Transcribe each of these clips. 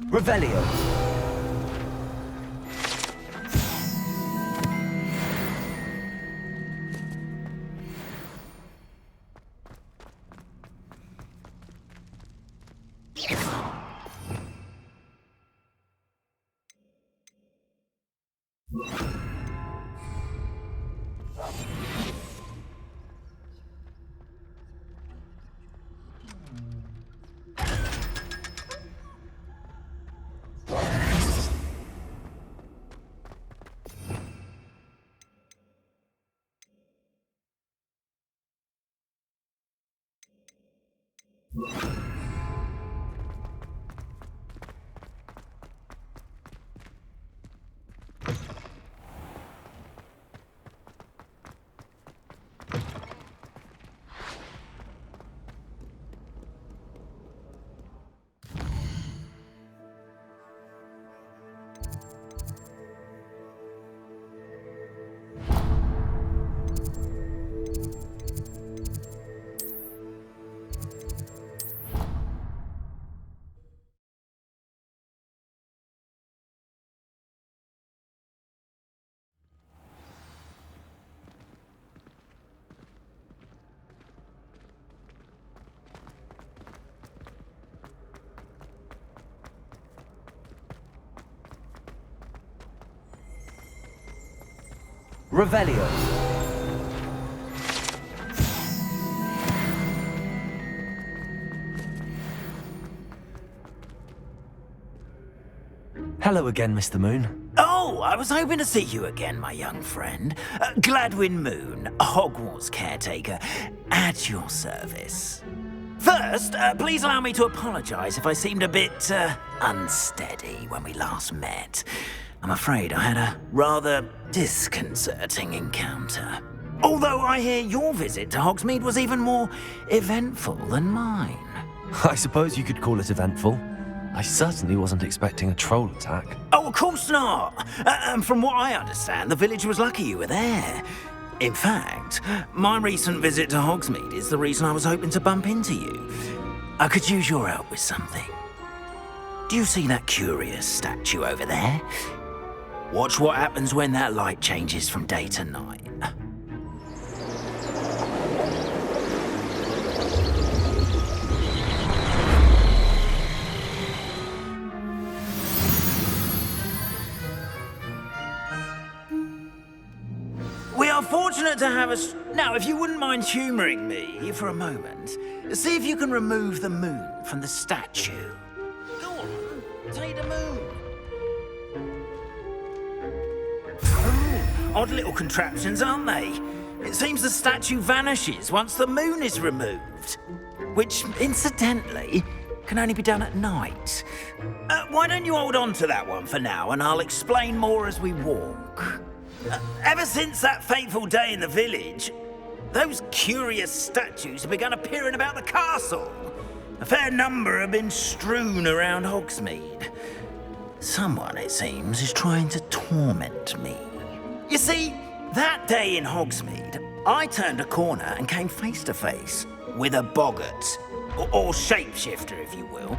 Revelio. Revelio. Hello again, Mr. Moon. Oh, I was hoping to see you again, my young friend. Gladwin Moon, Hogwarts caretaker, at your service. First, please allow me to apologize if I seemed a bit, unsteady when we last met. I'm afraid I had a rather disconcerting encounter. Although I hear your visit to Hogsmeade was even more eventful than mine. I suppose you could call it eventful. I certainly wasn't expecting a troll attack. Oh, of course not. And from what I understand, the village was lucky you were there. In fact, my recent visit to Hogsmeade is the reason I was hoping to bump into you. I could use your help with something. Do you see that curious statue over there? Watch what happens when that light changes from day to night. We are fortunate to have us. Now, if you wouldn't mind humouring me for a moment, see if you can remove the moon from the statue. Go on, take the moon. Odd little contraptions, aren't they? It seems the statue vanishes once the moon is removed. Which, incidentally, can only be done at night. Why don't you hold on to that one for now, and I'll explain more as we walk. Ever since that fateful day in the village, those curious statues have begun appearing about the castle. A fair number have been strewn around Hogsmeade. Someone, it seems, is trying to torment me. You see, that day in Hogsmeade, I turned a corner and came face to face with a boggart, or shapeshifter, if you will,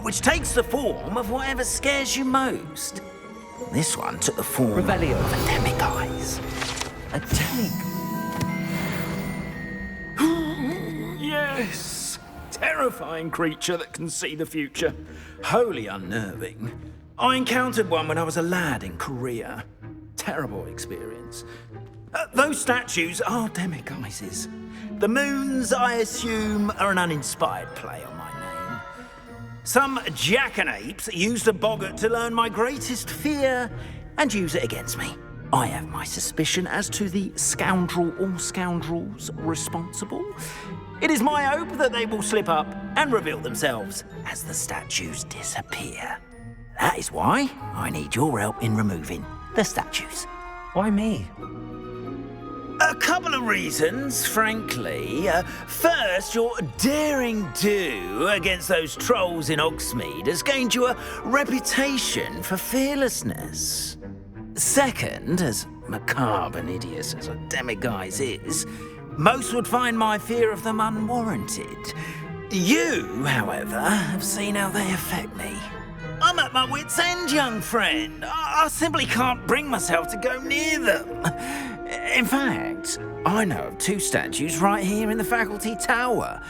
which takes the form of whatever scares you most. This one took the form Revelio. of a demiguise. A Yes! Terrifying creature that can see the future. Wholly unnerving. I encountered one when I was a lad in Korea. Terrible experience. Those statues are demiguises. The moons, I assume, are an uninspired play on my name. Some jackanapes used a boggart to learn my greatest fear and use it against me. I have my suspicion as to the scoundrel or scoundrels responsible. It is my hope that they will slip up and reveal themselves as the statues disappear. That is why I need your help in removing the statues. Why me? A couple of reasons, frankly. First, your daring do against those trolls in Hogsmeade has gained you a reputation for fearlessness. Second, as macabre and hideous as a demiguise is, most would find my fear of them unwarranted. You, however, have seen how they affect me. I'm at my wit's end, young friend. I simply can't bring myself to go near them. In fact, I know of 2 statues right here in the faculty tower.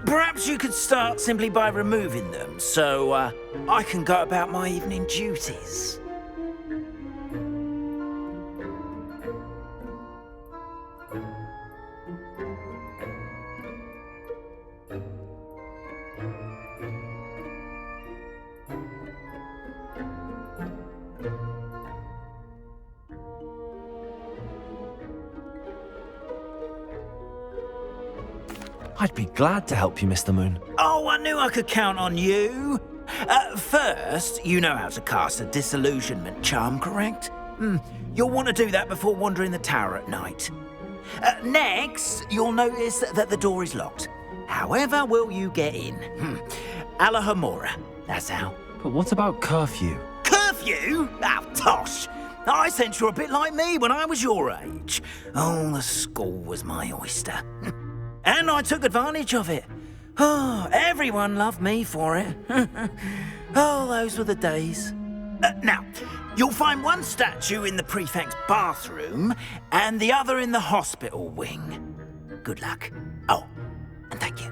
Perhaps you could start simply by removing them, so I can go about my evening duties. I'd be glad to help you, Mr. Moon. Oh, I knew I could count on you. First, you know how to cast a disillusionment charm, correct? You'll want to do that before wandering the tower at night. Next, you'll notice that the door is locked. However will you get in? Alohomora, that's how. But what about curfew? Curfew? Oh, tosh. I sense you're a bit like me when I was your age. Oh, the school was my oyster. And I took advantage of it. Oh, everyone loved me for it. Oh, those were the days. Now, you'll find one statue in the prefect's bathroom and the other in the hospital wing. Good luck. Oh, and thank you.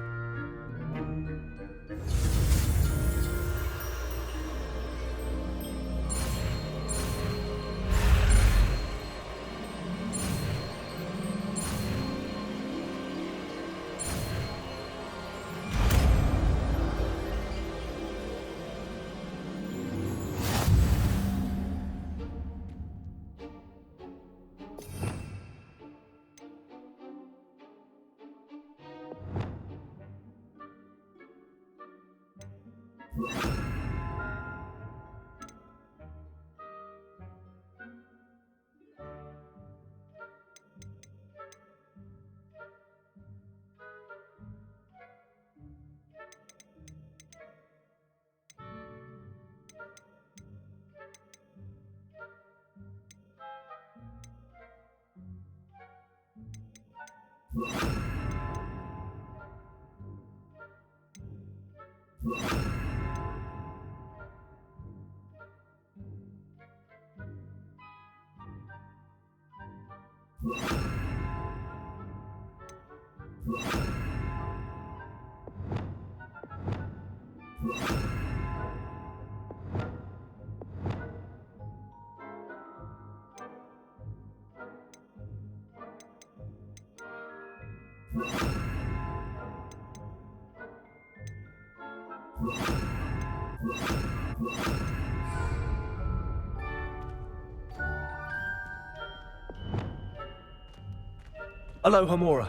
Alohomora.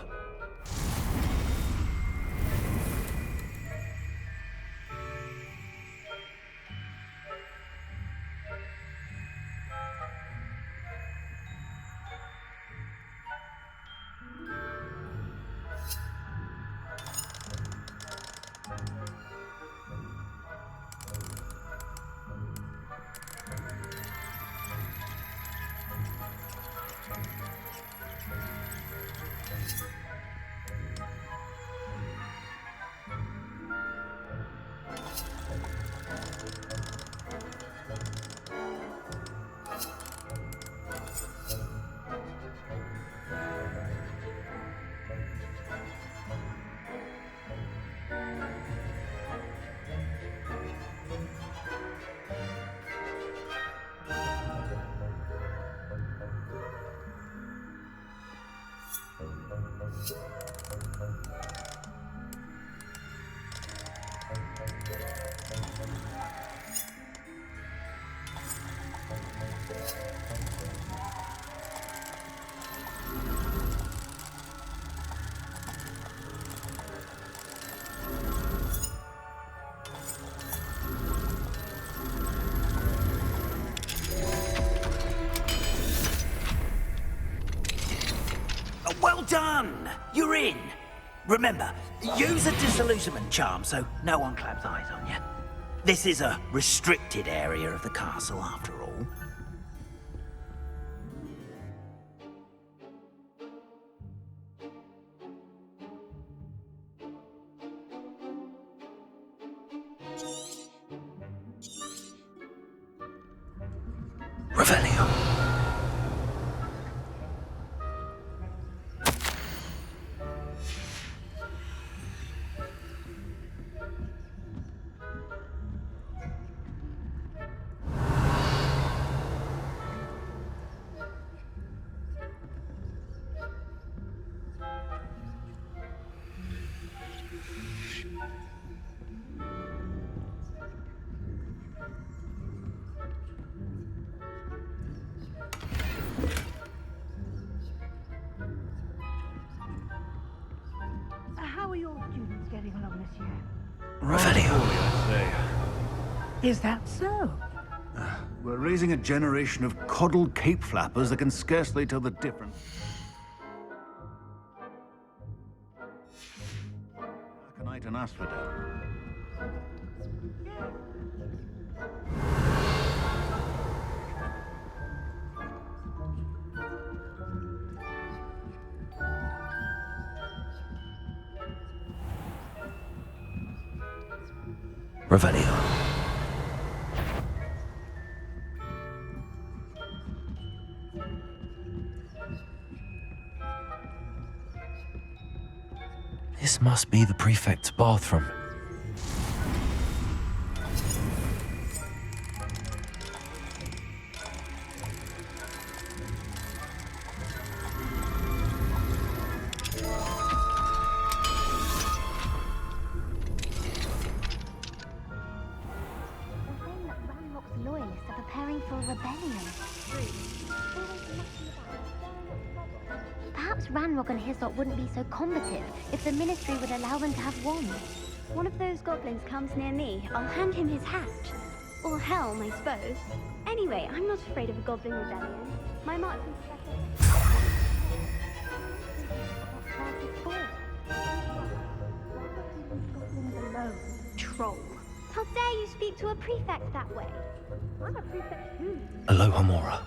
Well done! You're in. Remember, use a disillusionment charm so no one claps eyes on you. This is a restricted area of the castle, after all. Revelio. How are your students getting along this year? Revelio. Is that so? We're raising a generation of coddled cape flappers that can scarcely tell the difference. Aconite and asphodel. Revelio. This must be the prefect's bathroom. Loyalists are preparing for a rebellion. Perhaps Ranrock and his lot wouldn't be so combative if the Ministry would allow them to have wands. One of those goblins comes near me, I'll hand him his hatch. Or helm, I suppose. Anyway, I'm not afraid of a goblin rebellion. My marksman Troll. How dare you speak to a prefect that way? I'm a prefect too. Alohomora.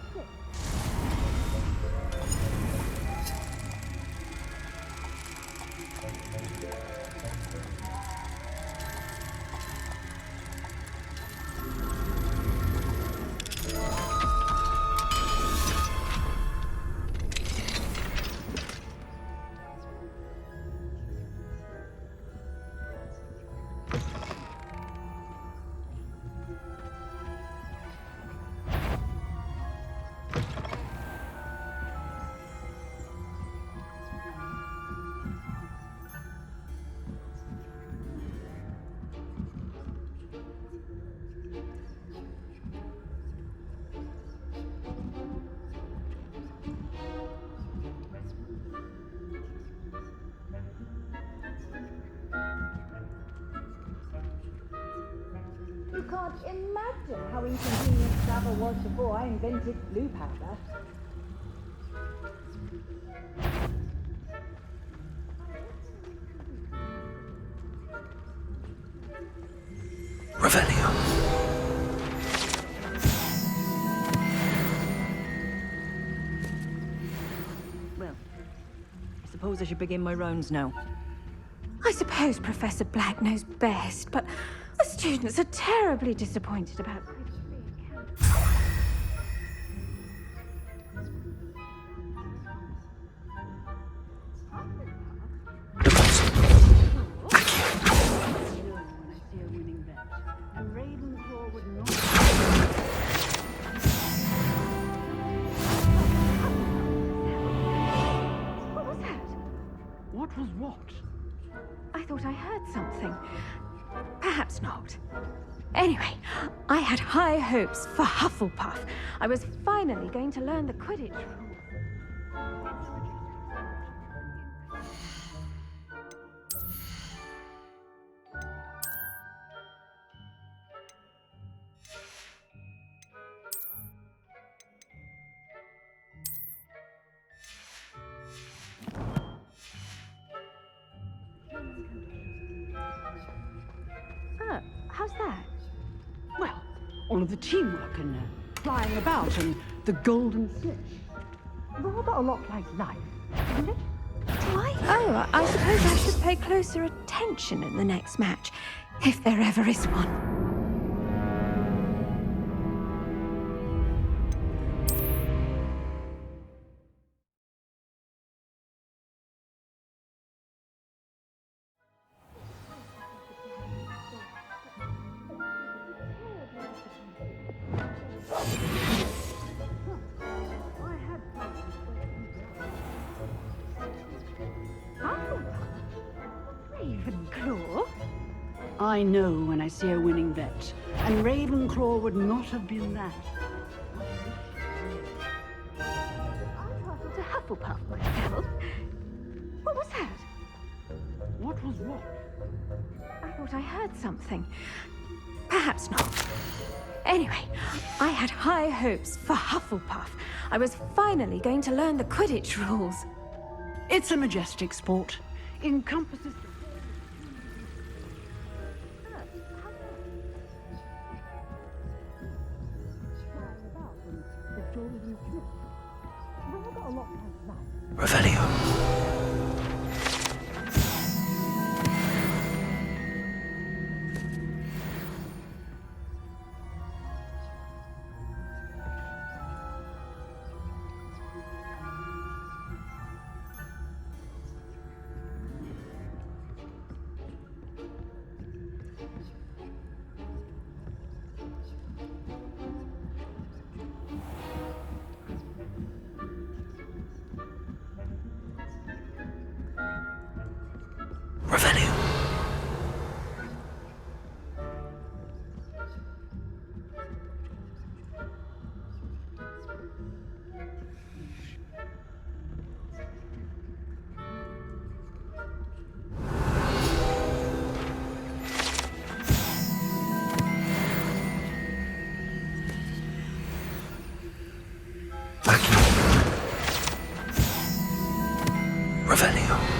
You can't imagine how inconvenient travel was before I invented blue powder. Revelio. Well, I suppose I should begin my rounds now. I suppose Professor Black knows best, but the students are terribly disappointed about What was that? What was what? I thought I heard something. Perhaps not. Anyway, I had high hopes for Hufflepuff. I was finally going to learn the Quidditch rules. How's that? Well, all of the teamwork and flying about and the golden snitch. Rather a lot like life, isn't it? Do I? Oh, I suppose I should pay closer attention in the next match, if there ever is one. Ravenclaw? I know when I see a winning bet, and Ravenclaw would not have been that. I travelled to Hufflepuff myself. What was that? What was what? I thought I heard something. Perhaps not. Anyway, I had high hopes for Hufflepuff. I was finally going to learn the Quidditch rules. It's a majestic sport. Encompasses Revelio. Revelio. Revelio.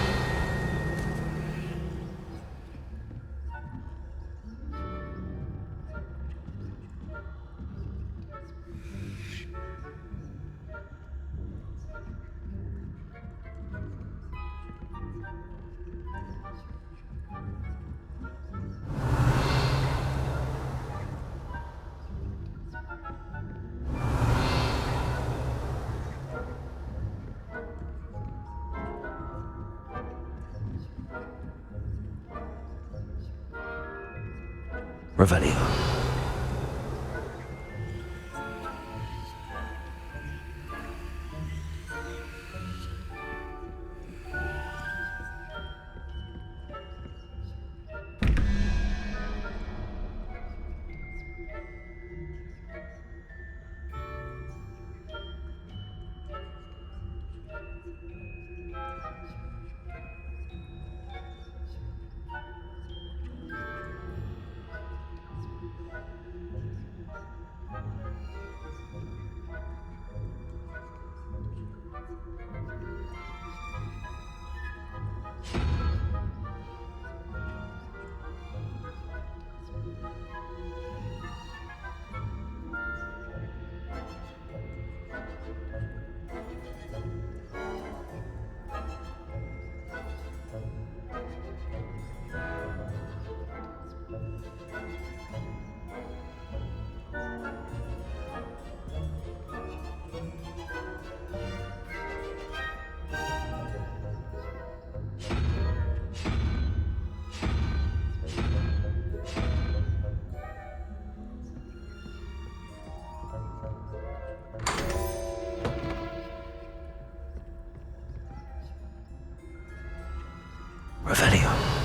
Revelio. Revelio.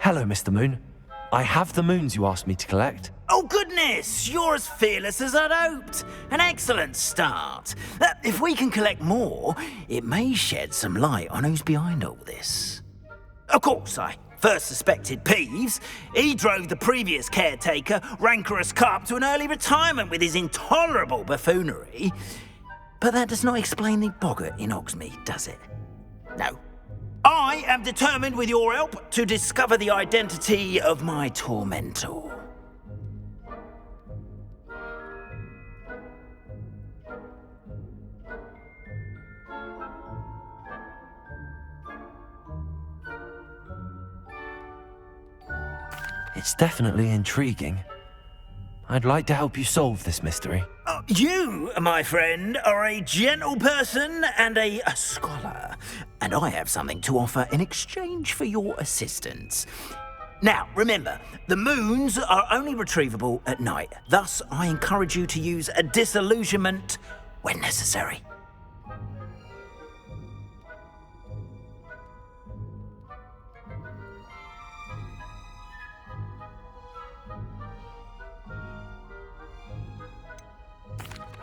Hello, Mr. Moon. I have the moons you asked me to collect. Oh, goodness! You're as fearless as I'd hoped. An excellent start. If we can collect more, it may shed some light on who's behind all this. Of course, I first suspected Peeves. He drove the previous caretaker, Rancorous Carp, to an early retirement with his intolerable buffoonery. But that does not explain the boggart in Hogsmeade, does it? No. I am determined, with your help, to discover the identity of my tormentor. It's definitely intriguing. I'd like to help you solve this mystery. You, my friend, are a gentle person and a scholar, and I have something to offer in exchange for your assistance. Now, remember, the moons are only retrievable at night. Thus, I encourage you to use a disillusionment when necessary.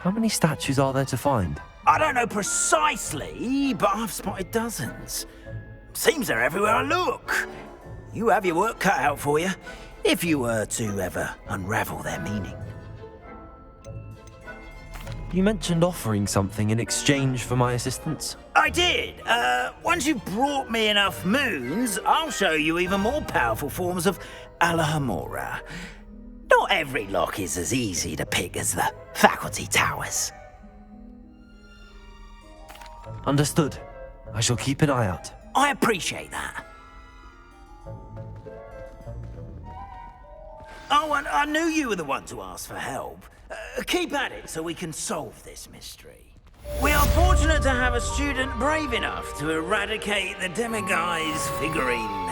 How many statues are there to find? I don't know precisely, but I've spotted dozens. Seems they're everywhere I look. You have your work cut out for you, if you were to ever unravel their meaning. You mentioned offering something in exchange for my assistance. I did. Once you've brought me enough moons, I'll show you even more powerful forms of Alohomora. Not every lock is as easy to pick as the faculty towers. Understood. I shall keep an eye out. I appreciate that. Oh, and I knew you were the one to ask for help. Keep at it so we can solve this mystery. We are fortunate to have a student brave enough to eradicate the Demiguise figurine